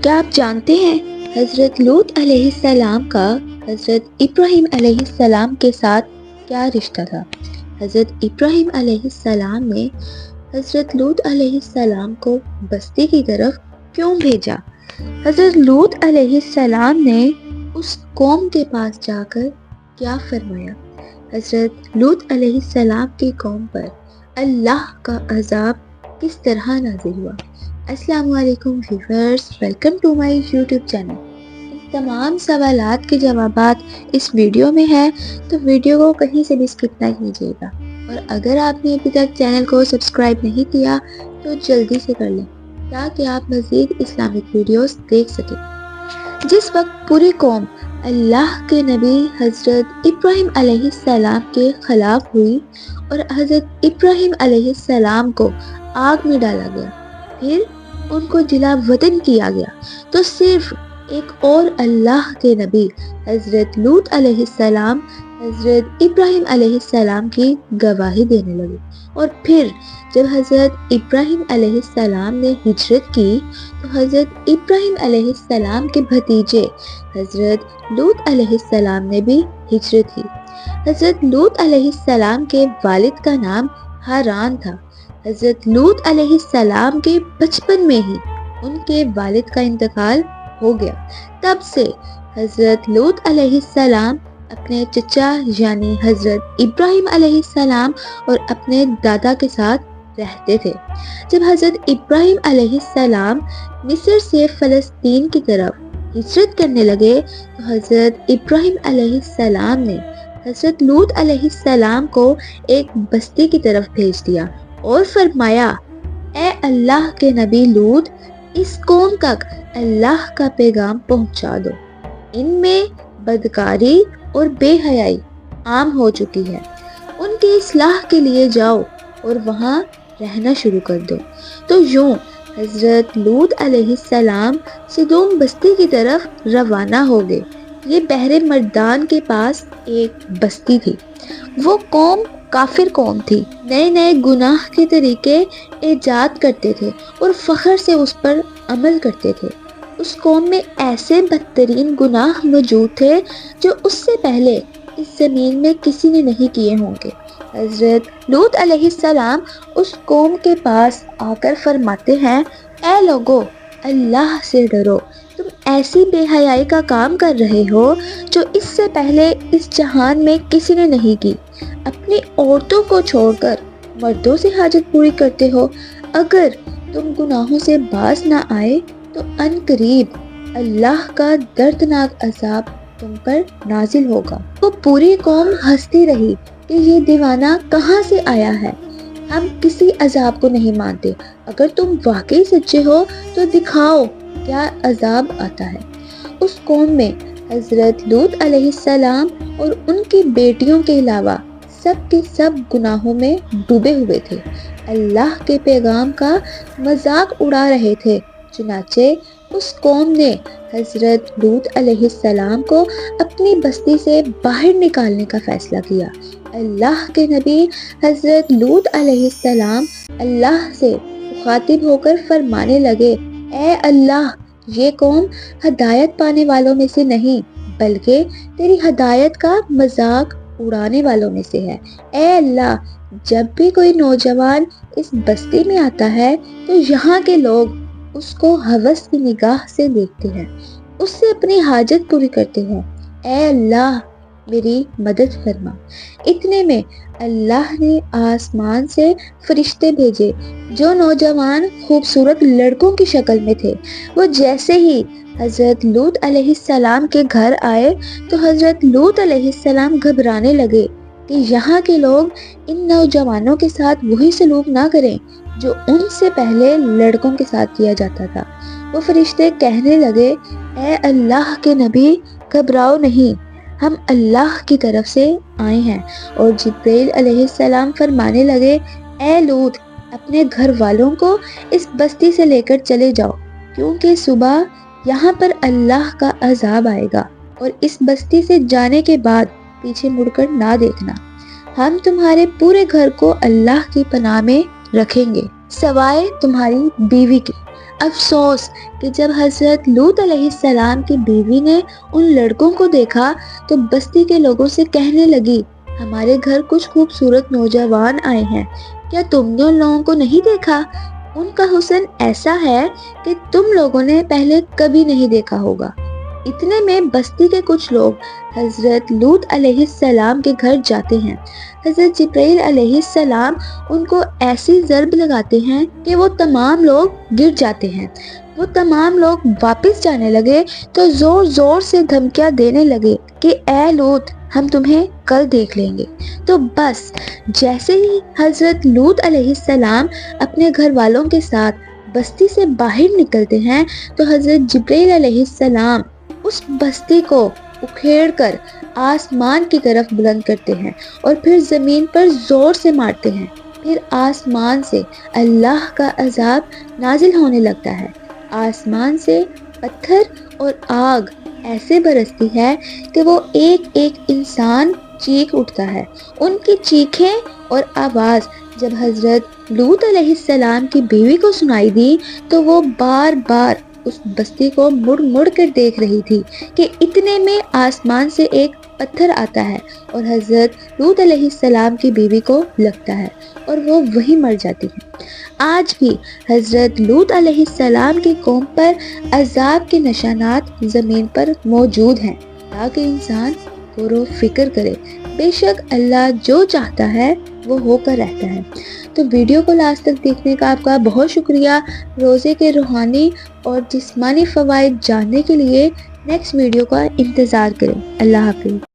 کیا آپ جانتے ہیں حضرت لوط علیہ السلام کا حضرت ابراہیم علیہ السلام کے ساتھ کیا رشتہ تھا؟ حضرت ابراہیم علیہ السلام نے حضرت لوط علیہ السلام کو بستی کی طرف کیوں بھیجا؟ حضرت لوط علیہ السلام نے اس قوم کے پاس جا کر کیا فرمایا؟ حضرت لوط علیہ السلام کی قوم پر اللہ کا عذاب کس طرح نازل ہوا؟ السلام علیکم viewers, welcome to my YouTube channel. ان تمام سوالات کے جوابات اس ویڈیو میں ہیں، تو ویڈیو کو کہیں سے بھی اسکپ نہ کیجیے گا، اور اگر آپ نے ابھی تک چینل کو سبسکرائب نہیں کیا تو جلدی سے کر لیں تاکہ آپ مزید اسلامک ویڈیوز دیکھ سکیں۔ جس وقت پوری قوم اللہ کے نبی حضرت ابراہیم علیہ السلام کے خلاف ہوئی اور حضرت ابراہیم علیہ السلام کو آگ میں ڈالا گیا، پھر ان کو جلا وطن کیا گیا، تو صرف ایک اور اللہ کے نبی حضرت لوط علیہ السلام حضرت ابراہیم علیہ السلام کی گواہی دینے لگے۔ اور پھر جب حضرت ابراہیم علیہ السلام نے ہجرت کی تو حضرت ابراہیم علیہ السلام کے بھتیجے حضرت لوط علیہ السلام نے بھی ہجرت کی۔ حضرت لوط علیہ السلام کے والد کا نام ہاران تھا۔ حضرت لوط علیہ السلام کے بچپن میں ہی ان کے والد کا انتقال ہو گیا۔ تب سے حضرت لوط علیہ السلام اپنے چچا یعنی حضرت ابراہیم علیہ السلام اور اپنے دادا کے ساتھ رہتے تھے۔ جب حضرت ابراہیم علیہ السلام مصر سے فلسطین کی طرف ہجرت کرنے لگے تو حضرت ابراہیم علیہ السلام نے حضرت لوط علیہ السلام کو ایک بستی کی طرف بھیج دیا اور فرمایا، اے اللہ کے نبی لوط، اس قوم تک اللہ کا پیغام پہنچا دو، ان میں بدکاری اور بے حیائی عام ہو چکی ہے، ان کی اصلاح کے لیے جاؤ اور وہاں رہنا شروع کر دو۔ تو یوں حضرت لوط علیہ السلام سدوم بستی کی طرف روانہ ہو گئے۔ یہ بحر مردان کے پاس ایک بستی تھی۔ وہ قوم کافر قوم تھی، نئے نئے گناہ کے طریقے ایجاد کرتے تھے اور فخر سے اس پر عمل کرتے تھے۔ اس قوم میں ایسے بدترین گناہ موجود تھے جو اس سے پہلے اس زمین میں کسی نے نہیں کیے ہوں گے۔ حضرت لوط علیہ السلام اس قوم کے پاس آ کر فرماتے ہیں، اے لوگو، اللہ سے ڈرو، تم ایسی بے حیائی کا کام کر رہے ہو جو اس سے پہلے اس جہان میں کسی نے نہیں کی۔ اپنی عورتوں کو چھوڑ کر مردوں سے حاجت پوری کرتے ہو۔ اگر تم گناہوں سے باز نہ آئے تو ان قریب اللہ کا دردناک عذاب تم پر نازل ہوگا۔ وہ پوری قوم ہنستی رہی کہ یہ دیوانہ کہاں سے آیا ہے، ہم کسی عذاب کو نہیں مانتے، اگر تم واقعی سچے ہو تو دکھاؤ کیا عذاب آتا ہے۔ اس قوم میں حضرت لوط علیہ السلام اور ان کی بیٹیوں کے علاوہ سب کے سب گناہوں میں ڈوبے ہوئے تھے، اللہ کے پیغام کا مذاق اڑا رہے تھے۔ چنانچہ اس قوم نے حضرت لوط علیہ السلام کو اپنی بستی سے باہر نکالنے کا فیصلہ کیا۔ اللہ کے نبی حضرت لوط علیہ السلام اللہ سے مخاطب ہو کر فرمانے لگے، اے اللہ، یہ قوم ہدایت پانے والوں میں سے نہیں بلکہ تیری ہدایت کا مذاق اڑانے والوں میں سے ہے۔ اے اللہ، جب بھی کوئی نوجوان اس بستی میں آتا ہے تو یہاں کے لوگ اس کو ہوس کی نگاہ سے دیکھتے ہیں، اس سے اپنی حاجت پوری کرتے ہیں۔ اے اللہ، میری مدد فرما۔ اتنے میں اللہ نے آسمان سے فرشتے بھیجے جو نوجوان خوبصورت لڑکوں کی شکل میں تھے۔ وہ جیسے ہی حضرت لوط علیہ السلام کے گھر آئے تو حضرت لوط علیہ السلام گھبرانے لگے کہ یہاں کے لوگ ان نوجوانوں کے ساتھ وہی سلوک نہ کریں جو ان سے پہلے لڑکوں کے ساتھ کیا جاتا تھا۔ وہ فرشتے کہنے لگے، اے اللہ کے نبی، گھبراؤ نہیں، ہم اللہ کی طرف سے آئے ہیں۔ اور جبرائیل علیہ السلام فرمانے لگے، اے لوط، اپنے گھر والوں کو اس بستی سے لے کر چلے جاؤ، کیونکہ صبح یہاں پر اللہ کا عذاب آئے گا، اور اس بستی سے جانے کے بعد پیچھے مڑ کر نہ دیکھنا۔ ہم تمہارے پورے گھر کو اللہ کی پناہ میں رکھیں گے سوائے تمہاری بیوی کے۔ افسوس کہ جب حضرت لوط علیہ السلام کی بیوی نے ان لڑکوں کو دیکھا تو بستی کے لوگوں سے کہنے لگی، ہمارے گھر کچھ خوبصورت نوجوان آئے ہیں، کیا تم نے ان لوگوں کو نہیں دیکھا؟ ان کا حسن ایسا ہے کہ تم لوگوں نے پہلے کبھی نہیں دیکھا ہوگا۔ اتنے میں بستی کے کچھ لوگ حضرت لوط علیہ السلام کے گھر جاتے ہیں۔ حضرت جبرائیل علیہ السلام ان کو ایسی ضرب لگاتے ہیں کہ وہ تمام لوگ گر جاتے ہیں۔ وہ تمام لوگ واپس جانے لگے تو زور زور سے دھمکیاں دینے لگے کہ اے لوط، ہم تمہیں کل دیکھ لیں گے۔ تو بس جیسے ہی حضرت لوط علیہ السلام اپنے گھر والوں کے ساتھ بستی سے باہر نکلتے ہیں تو حضرت جبرائیل علیہ السلام اس بستی کو اکھیڑ کر آسمان کی طرف بلند کرتے ہیں اور پھر زمین پر زور سے مارتے ہیں۔ پھر آسمان سے اللہ کا عذاب نازل ہونے لگتا ہے۔ آسمان سے پتھر اور آگ ایسے برستی ہے کہ وہ ایک ایک انسان چیخ اٹھتا ہے۔ ان کی چیخیں اور آواز جب حضرت لوط علیہ السلام کی بیوی کو سنائی دی تو وہ بار بار اس بستی کو مڑ مڑ کر دیکھ رہی تھی کہ اتنے میں آسمان سے ایک پتھر آتا ہے اور حضرت لوط علیہ السلام کی بیوی کو لگتا ہے اور وہ وہی مر جاتی ہے۔ آج بھی حضرت لوط علیہ السلام کی قوم پر عذاب کے نشانات زمین پر موجود ہیں تاکہ انسان غور و فکر کرے۔ بے شک اللہ جو چاہتا ہے وہ ہو کر رہتا ہے۔ تو ویڈیو کو لاسٹ تک دیکھنے کا آپ کا بہت شکریہ۔ روزے کے روحانی اور جسمانی فوائد جاننے کے لیے نیکسٹ ویڈیو کا انتظار کریں۔ اللہ حافظ۔